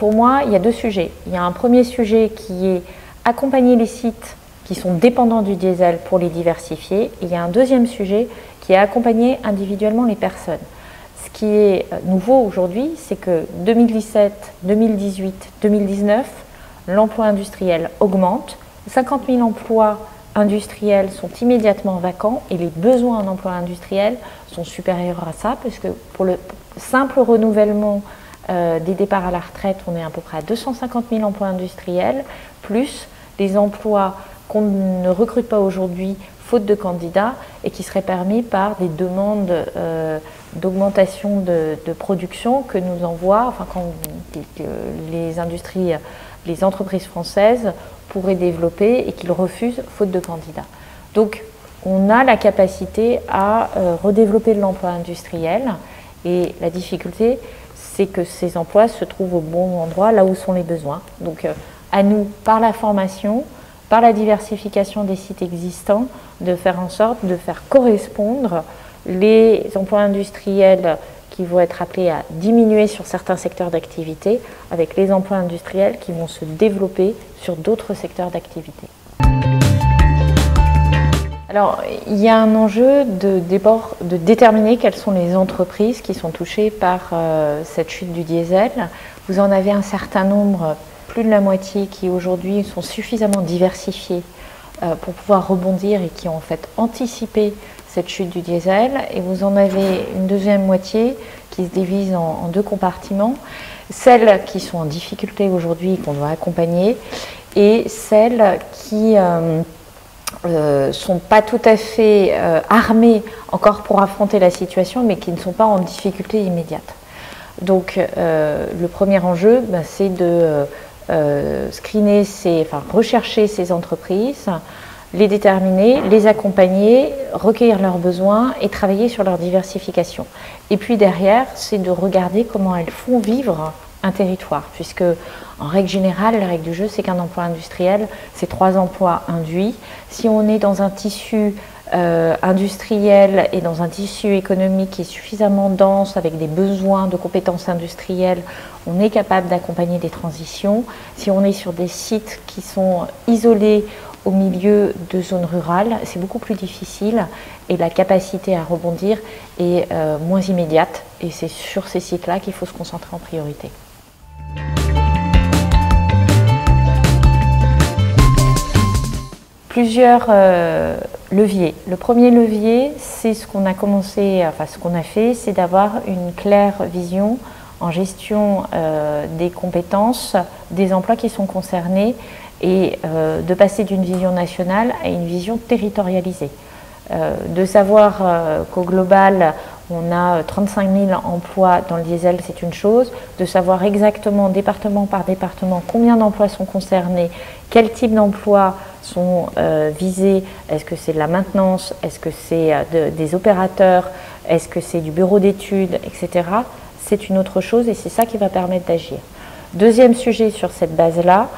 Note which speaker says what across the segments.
Speaker 1: pour moi, il y a deux sujets. Il y a un premier sujet qui est accompagner les sites qui sont dépendants du diesel pour les diversifier. Et il y a un deuxième sujet qui est accompagner individuellement les personnes. Ce qui est nouveau aujourd'hui, c'est que 2017, 2018, 2019, l'emploi industriel augmente. 50 000 emplois industriels sont immédiatement vacants et les besoins en emploi industriel sont supérieurs à ça, parce que pour le simple renouvellement des départs à la retraite, on est à peu près à 250 000 emplois industriels, plus les emplois qu'on ne recrute pas aujourd'hui faute de candidats et qui seraient permis par des demandes d'augmentation de production que nous envoient, enfin que les entreprises françaises pourraient développer et qu'ils refusent faute de candidats. Donc on a la capacité à redévelopper l'emploi industriel et la difficulté, c'est que ces emplois se trouvent au bon endroit, là où sont les besoins. Donc à nous, par la formation, par la diversification des sites existants, de faire en sorte de faire correspondre les emplois industriels qui vont être appelés à diminuer sur certains secteurs d'activité avec les emplois industriels qui vont se développer sur d'autres secteurs d'activité. Alors, il y a un enjeu de déterminer quelles sont les entreprises qui sont touchées par cette chute du diesel. Vous en avez un certain nombre, plus de la moitié, qui aujourd'hui sont suffisamment diversifiées pour pouvoir rebondir et qui ont en fait anticipé cette chute du diesel. Et vous en avez une deuxième moitié qui se divise en deux compartiments. Celles qui sont en difficulté aujourd'hui, qu'on doit accompagner, et celles qui sont pas tout à fait armées encore pour affronter la situation, mais qui ne sont pas en difficulté immédiate. Donc le premier enjeu, c'est de screener rechercher ces entreprises, les déterminer, les accompagner, recueillir leurs besoins et travailler sur leur diversification. Et puis derrière, c'est de regarder comment elles font vivre un territoire, puisque en règle générale, la règle du jeu, c'est qu'un emploi industriel, c'est 3 emplois induits. Si on est dans un tissu industriel et dans un tissu économique qui est suffisamment dense, avec des besoins de compétences industrielles, on est capable d'accompagner des transitions. Si on est sur des sites qui sont isolés au milieu de zones rurales, c'est beaucoup plus difficile et la capacité à rebondir est moins immédiate. Et c'est sur ces sites-là qu'il faut se concentrer en priorité. Plusieurs leviers. Le premier levier, c'est ce qu'on a fait, c'est d'avoir une claire vision en gestion des compétences, des emplois qui sont concernés et de passer d'une vision nationale à une vision territorialisée. De savoir qu'au global, on a 35 000 emplois dans le diesel, c'est une chose. De savoir exactement, département par département, combien d'emplois sont concernés, quel type d'emplois sont visés, est-ce que c'est de la maintenance, est-ce que c'est des opérateurs, est-ce que c'est du bureau d'études, etc. C'est une autre chose et c'est ça qui va permettre d'agir. Deuxième sujet sur cette base-là,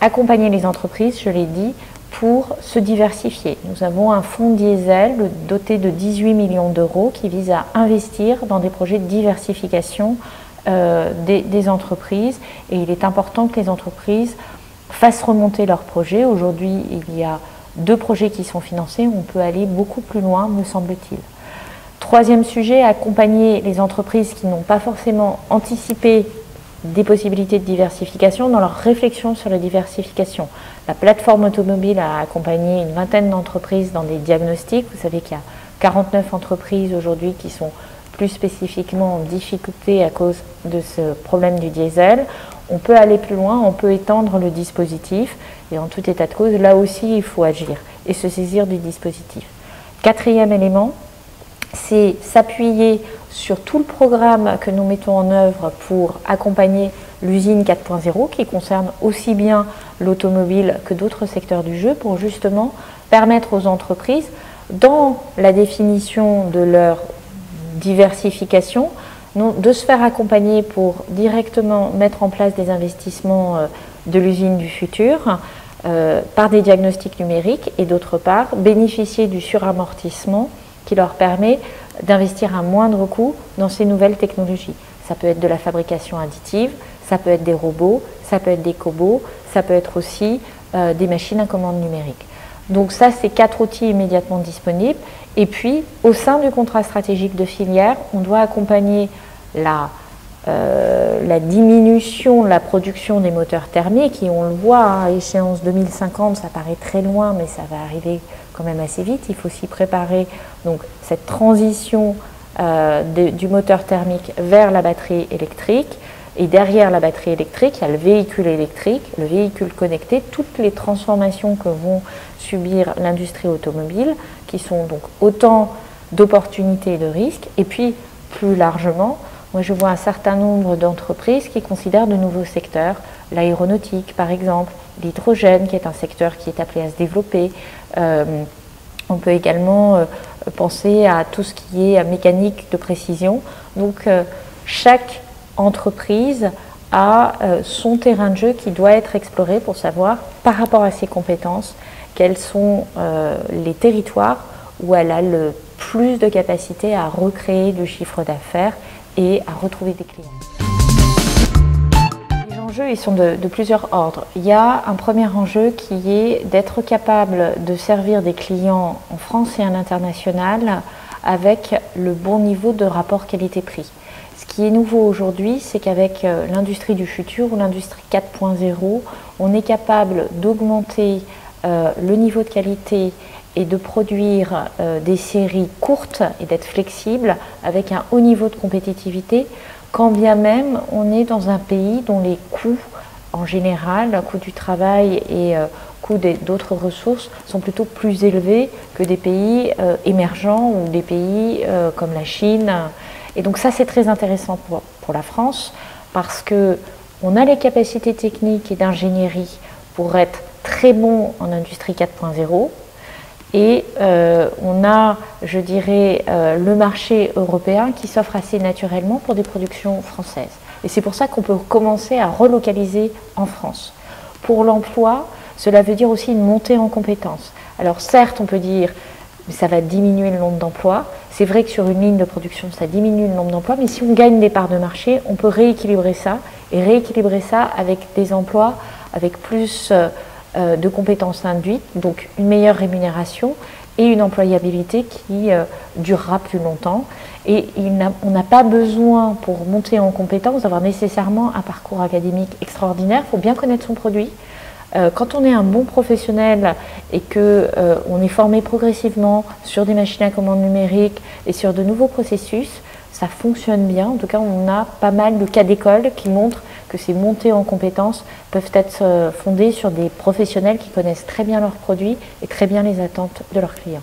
Speaker 1: accompagner les entreprises, je l'ai dit, pour se diversifier. Nous avons un fonds diesel doté de 18 millions d'euros qui vise à investir dans des projets de diversification des entreprises et il est important que les entreprises fassent remonter leurs projets. Aujourd'hui, il y a 2 projets qui sont financés, on peut aller beaucoup plus loin, me semble-t-il. Troisième sujet, accompagner les entreprises qui n'ont pas forcément anticipé des possibilités de diversification dans leur réflexion sur la diversification. La plateforme automobile a accompagné une vingtaine d'entreprises dans des diagnostics. Vous savez qu'il y a 49 entreprises aujourd'hui qui sont plus spécifiquement en difficulté à cause de ce problème du diesel. On peut aller plus loin, on peut étendre le dispositif et en tout état de cause, là aussi, il faut agir et se saisir du dispositif. Quatrième élément, c'est s'appuyer sur tout le programme que nous mettons en œuvre pour accompagner l'usine 4.0 qui concerne aussi bien l'automobile que d'autres secteurs du jeu pour justement permettre aux entreprises, dans la définition de leur diversification, de se faire accompagner pour directement mettre en place des investissements de l'usine du futur par des diagnostics numériques et d'autre part bénéficier du suramortissement qui leur permet d'investir à moindre coût dans ces nouvelles technologies. ça peut être de la fabrication additive, ça peut être des robots, ça peut être des cobots, ça peut être aussi des machines à commande numérique. Donc ça, c'est 4 outils immédiatement disponibles. Et puis, au sein du contrat stratégique de filière, on doit accompagner la diminution de la production des moteurs thermiques, et on le voit, à échéance 2050, ça paraît très loin, mais ça va arriver quand même assez vite. Il faut s'y préparer. Donc cette transition du moteur thermique vers la batterie électrique. Et derrière la batterie électrique, il y a le véhicule électrique, le véhicule connecté, toutes les transformations que vont subir l'industrie automobile, qui sont donc autant d'opportunités et de risques. Et puis, plus largement, moi je vois un certain nombre d'entreprises qui considèrent de nouveaux secteurs, l'aéronautique par exemple, l'hydrogène qui est un secteur qui est appelé à se développer. On peut également penser à tout ce qui est mécanique de précision. Donc chaque entreprise a son terrain de jeu qui doit être exploré pour savoir, par rapport à ses compétences, quels sont les territoires où elle a le plus de capacité à recréer du chiffre d'affaires et à retrouver des clients. Les enjeux, ils sont de plusieurs ordres. Il y a un premier enjeu qui est d'être capable de servir des clients en France et à l'international avec le bon niveau de rapport qualité-prix. Ce qui est nouveau aujourd'hui, c'est qu'avec l'industrie du futur ou l'industrie 4.0, on est capable d'augmenter le niveau de qualité et de produire des séries courtes et d'être flexible avec un haut niveau de compétitivité, quand bien même on est dans un pays dont les coûts en général, le coût du travail et coût d'autres ressources sont plutôt plus élevés que des pays émergents ou des pays comme la Chine. Et donc ça, c'est très intéressant pour la France parce qu'on a les capacités techniques et d'ingénierie pour être très bon en industrie 4.0 et on a, je dirais, le marché européen qui s'offre assez naturellement pour des productions françaises. Et c'est pour ça qu'on peut commencer à relocaliser en France. Pour l'emploi, cela veut dire aussi une montée en compétences. Alors certes, on peut dire que ça va diminuer le nombre d'emplois. C'est vrai que sur une ligne de production, ça diminue le nombre d'emplois, mais si on gagne des parts de marché, on peut rééquilibrer ça, et rééquilibrer ça avec des emplois, avec plus de compétences induites, donc une meilleure rémunération et une employabilité qui durera plus longtemps. Et on n'a pas besoin, pour monter en compétences, d'avoir nécessairement un parcours académique extraordinaire. Il faut bien connaître son produit. Quand on est un bon professionnel et qu'on est formé progressivement sur des machines à commande numérique et sur de nouveaux processus, ça fonctionne bien. En tout cas, on a pas mal de cas d'école qui montrent que ces montées en compétences peuvent être fondées sur des professionnels qui connaissent très bien leurs produits et très bien les attentes de leurs clients.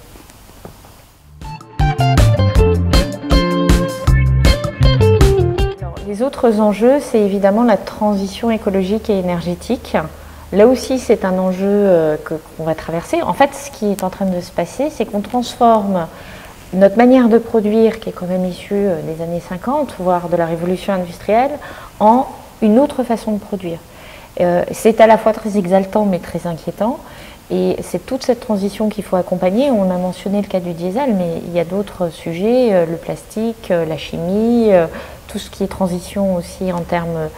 Speaker 1: Alors, les autres enjeux, c'est évidemment la transition écologique et énergétique. Là aussi, c'est un enjeu qu'on va traverser. En fait, ce qui est en train de se passer, c'est qu'on transforme notre manière de produire, qui est quand même issue des années 50, voire de la révolution industrielle, en une autre façon de produire. C'est à la fois très exaltant, mais très inquiétant. Et c'est toute cette transition qu'il faut accompagner. On a mentionné le cas du diesel, mais il y a d'autres sujets, le plastique, la chimie, tout ce qui est transition aussi en termes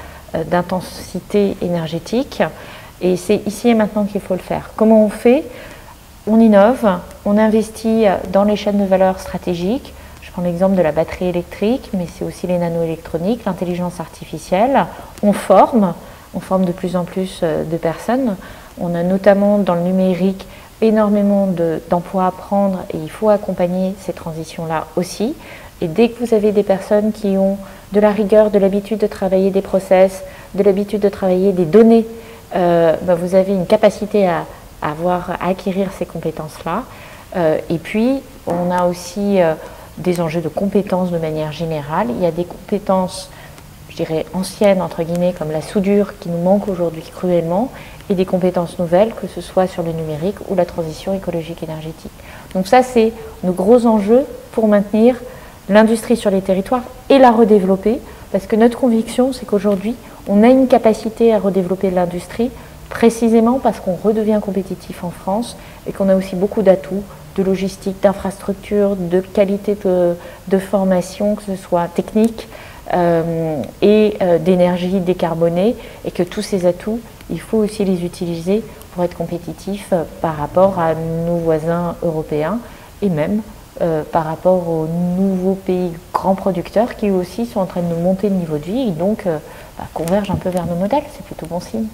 Speaker 1: d'intensité énergétique. Et c'est ici et maintenant qu'il faut le faire. Comment on fait? On innove, on investit dans les chaînes de valeur stratégiques. Je prends l'exemple de la batterie électrique, mais c'est aussi les nanoélectroniques, l'intelligence artificielle. On forme de plus en plus de personnes. On a notamment dans le numérique énormément d'emplois à prendre et il faut accompagner ces transitions-là aussi. Et dès que vous avez des personnes qui ont de la rigueur, de l'habitude de travailler des process, de l'habitude de travailler des données, vous avez une capacité à acquérir ces compétences-là. Et puis, on a aussi des enjeux de compétences de manière générale. Il y a des compétences, je dirais, anciennes, entre guillemets, comme la soudure, qui nous manque aujourd'hui cruellement, et des compétences nouvelles, que ce soit sur le numérique ou la transition écologique énergétique. Donc ça, c'est nos gros enjeux pour maintenir l'industrie sur les territoires et la redévelopper, parce que notre conviction, c'est qu'aujourd'hui, on a une capacité à redévelopper l'industrie, précisément parce qu'on redevient compétitif en France et qu'on a aussi beaucoup d'atouts de logistique, d'infrastructure, de qualité de formation, que ce soit technique, et d'énergie décarbonée, et que tous ces atouts, il faut aussi les utiliser pour être compétitifs par rapport à nos voisins européens et même par rapport aux nouveaux pays grands producteurs qui aussi sont en train de monter le niveau de vie et donc convergent un peu vers nos modèles. C'est plutôt bon signe.